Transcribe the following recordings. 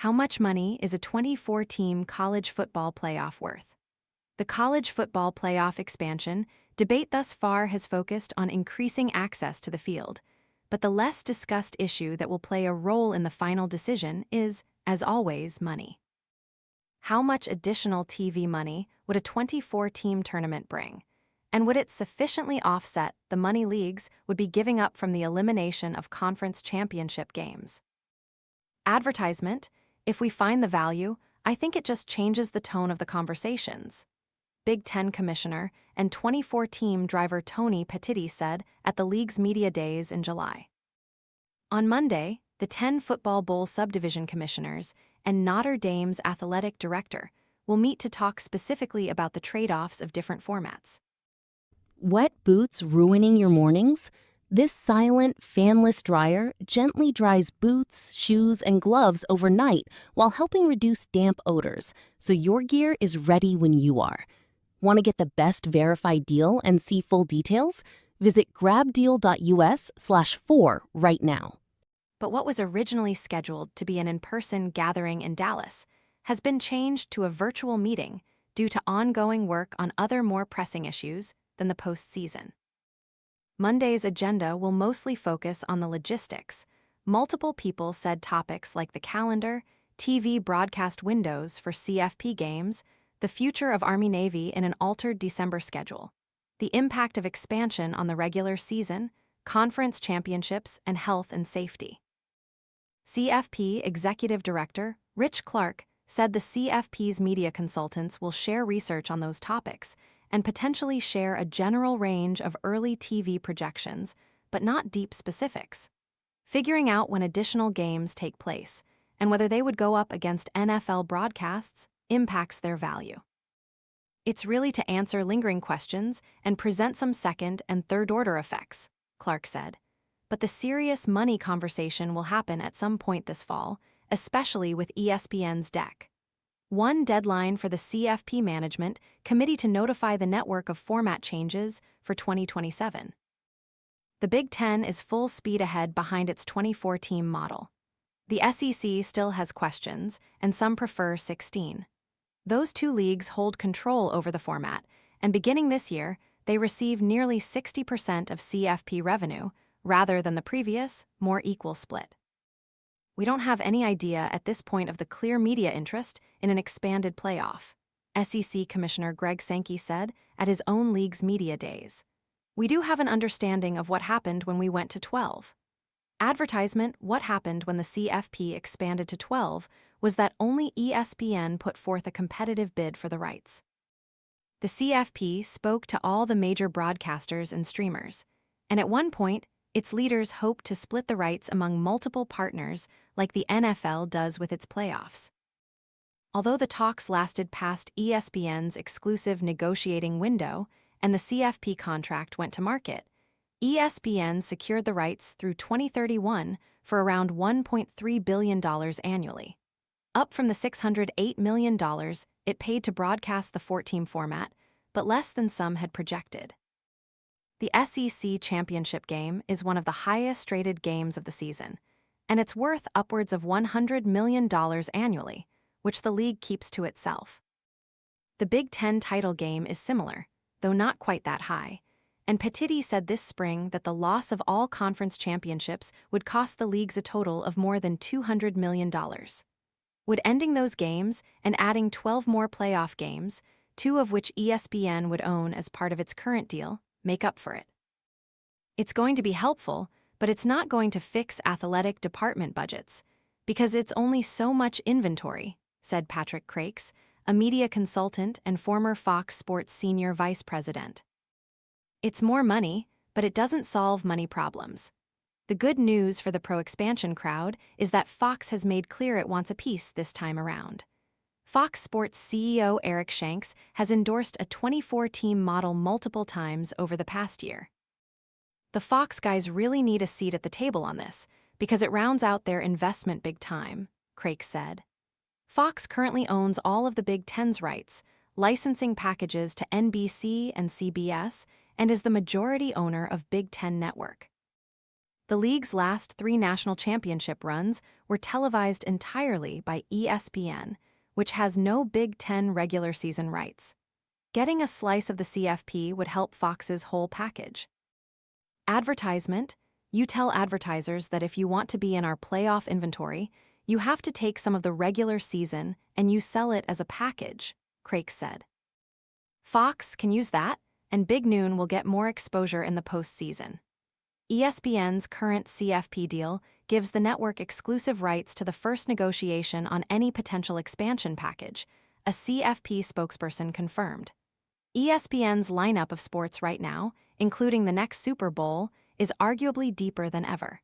How much money is a 24-team college football playoff worth? The college football playoff expansion debate thus far has focused on increasing access to the field, but the less discussed issue that will play a role in the final decision is, as always, money. How much additional TV money would a 24-team tournament bring? And would it sufficiently offset the money leagues would be giving up from the elimination of conference championship games? Advertisement, if we find the value, I think it just changes the tone of the conversations. Big Ten Commissioner and 24-team driver Tony Petitti said at the league's media days in July. On Monday, the 10 Football Bowl Subdivision commissioners and Notre Dame's athletic director will meet to talk specifically about the trade-offs of different formats. Wet boots ruining your mornings? This silent, fanless dryer gently dries boots, shoes, and gloves overnight while helping reduce damp odors, so your gear is ready when you are. Want to get the best verified deal and see full details? Visit grabdeal.us/4 right now. But what was originally scheduled to be an in-person gathering in Dallas has been changed to a virtual meeting due to ongoing work on other more pressing issues than the postseason. Monday's agenda will mostly focus on the logistics. Multiple people said topics like the calendar, TV broadcast windows for CFP games, the future of Army-Navy in an altered December schedule, the impact of expansion on the regular season, conference championships, and health and safety. CFP Executive Director Rich Clark said the CFP's media consultants will share research on those topics and potentially share a general range of early TV projections, but not deep specifics. Figuring out when additional games take place and whether they would go up against NFL broadcasts impacts their value. It's really to answer lingering questions and present some second and third-order effects, Clark said. But the serious money conversation will happen at some point this fall, especially with ESPN's deck. One deadline for the CFP management committee to notify the network of format changes for 2027. The Big Ten is full speed ahead behind its 24-team model. The SEC still has questions, and some prefer 16. Those two leagues hold control over the format, and beginning this year, they receive nearly 60% of CFP revenue, rather than the previous, more equal split. We don't have any idea at this point of the clear media interest in an expanded playoff, SEC Commissioner Greg Sankey said at his own league's media days. We do have an understanding of what happened when we went to 12. Advertisement, what happened when the CFP expanded to 12 was that only ESPN put forth a competitive bid for the rights. The CFP spoke to all the major broadcasters and streamers, and at one point, its leaders hoped to split the rights among multiple partners like the NFL does with its playoffs. Although the talks lasted past ESPN's exclusive negotiating window and the CFP contract went to market, ESPN secured the rights through 2031 for around $1.3 billion annually, up from the $608 million it paid to broadcast the 14-team format, but less than some had projected. The SEC championship game is one of the highest-rated games of the season, and it's worth upwards of $100 million annually, which the league keeps to itself. The Big Ten title game is similar, though not quite that high, and Petitti said this spring that the loss of all conference championships would cost the leagues a total of more than $200 million. Would ending those games and adding 12 more playoff games, 2 of which ESPN would own as part of its current deal, make up for it? It's going to be helpful, but it's not going to fix athletic department budgets, because it's only so much inventory, said Patrick Crakes, a media consultant and former Fox Sports senior vice president. It's more money, but it doesn't solve money problems. The good news for the pro-expansion crowd is that Fox has made clear it wants a piece this time around. Fox Sports CEO Eric Shanks has endorsed a 24-team model multiple times over the past year. The Fox guys really need a seat at the table on this, because it rounds out their investment big time, Craik said. Fox currently owns all of the Big Ten's rights, licensing packages to NBC and CBS, and is the majority owner of Big Ten Network. The league's last 3 national championship runs were televised entirely by ESPN, which has no Big Ten regular season rights. Getting a slice of the CFP would help Fox's whole package. Advertisement: you tell advertisers that if you want to be in our playoff inventory, you have to take some of the regular season and you sell it as a package, Craik said. Fox can use that, and Big Noon will get more exposure in the postseason. ESPN's current CFP deal gives the network exclusive rights to the first negotiation on any potential expansion package, a CFP spokesperson confirmed. ESPN's lineup of sports right now, including the next Super Bowl, is arguably deeper than ever.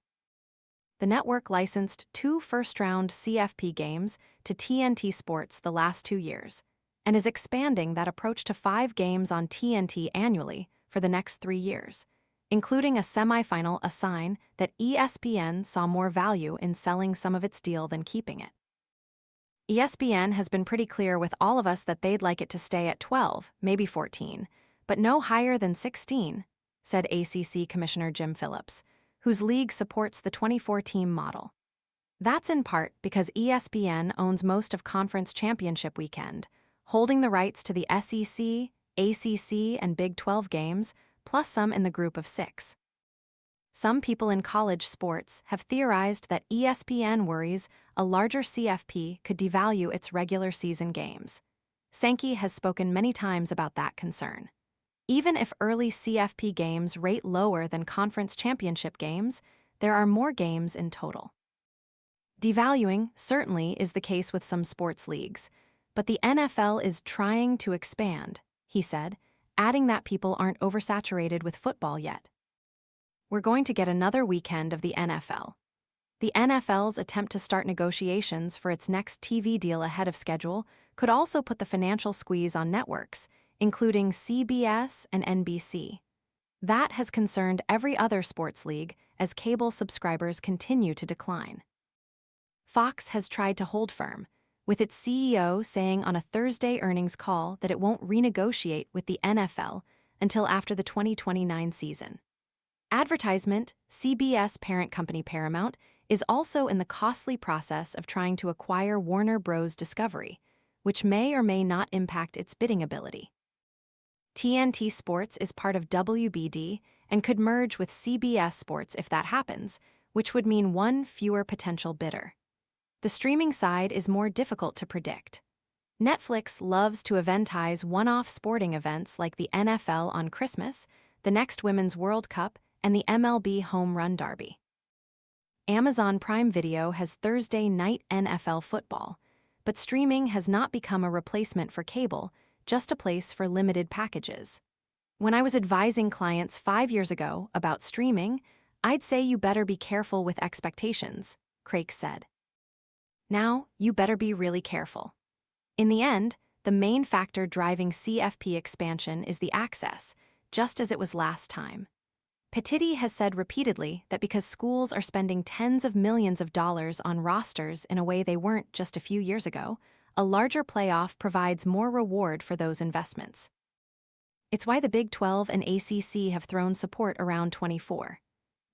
The network licensed 2 first-round CFP games to TNT Sports the last 2 years, and is expanding that approach to 5 games on TNT annually for the next 3 years, including a semifinal, a sign that ESPN saw more value in selling some of its deal than keeping it. ESPN has been pretty clear with all of us that they'd like it to stay at 12, maybe 14, but no higher than 16, said ACC Commissioner Jim Phillips, whose league supports the 24-team model. That's in part because ESPN owns most of Conference Championship Weekend, holding the rights to the SEC, ACC, and Big 12 games, plus some in the group of 6. Some people in college sports have theorized that ESPN worries a larger CFP could devalue its regular season games. Sankey has spoken many times about that concern. Even if early CFP games rate lower than conference championship games, there are more games in total. Devaluing certainly is the case with some sports leagues, but the NFL is trying to expand, he said, adding that people aren't oversaturated with football yet. We're going to get another weekend of the NFL. The NFL's attempt to start negotiations for its next TV deal ahead of schedule could also put the financial squeeze on networks, including CBS and NBC. That has concerned every other sports league as cable subscribers continue to decline. Fox has tried to hold firm, with its CEO saying on a Thursday earnings call that it won't renegotiate with the NFL until after the 2029 season. Advertisement, CBS parent company Paramount, is also in the costly process of trying to acquire Warner Bros. Discovery, which may or may not impact its bidding ability. TNT Sports is part of WBD and could merge with CBS Sports if that happens, which would mean one fewer potential bidder. The streaming side is more difficult to predict. Netflix loves to eventize one-off sporting events like the NFL on Christmas, the next Women's World Cup, and the MLB Home Run Derby. Amazon Prime Video has Thursday night NFL football, but streaming has not become a replacement for cable, just a place for limited packages. When I was advising clients 5 years ago about streaming, I'd say you better be careful with expectations, Craik said. Now, you better be really careful. In the end, the main factor driving CFP expansion is the access, just as it was last time. Petitti has said repeatedly that because schools are spending tens of millions of dollars on rosters in a way they weren't just a few years ago, a larger playoff provides more reward for those investments. It's why the Big 12 and ACC have thrown support around 24.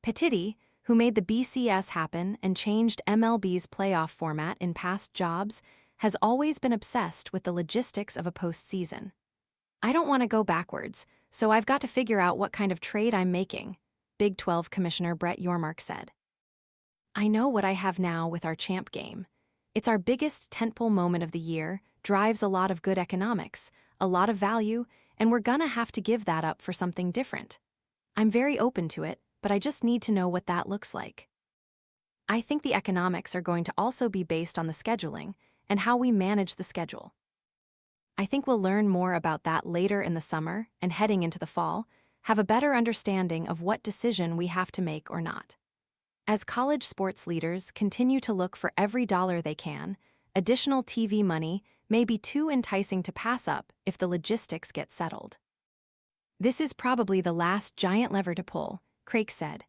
Petitti, who made the BCS happen and changed MLB's playoff format in past jobs, has always been obsessed with the logistics of a postseason. I don't want to go backwards, so I've got to figure out what kind of trade I'm making, Big 12 Commissioner Brett Yormark said. I know what I have now with our champ game. It's our biggest tentpole moment of the year, drives a lot of good economics, a lot of value, and we're gonna have to give that up for something different. I'm very open to it, but I just need to know what that looks like. I think the economics are going to also be based on the scheduling and how we manage the schedule. I think we'll learn more about that later in the summer and heading into the fall, have a better understanding of what decision we have to make or not. As college sports leaders continue to look for every dollar they can, additional TV money may be too enticing to pass up if the logistics get settled. This is probably the last giant lever to pull, Craik said,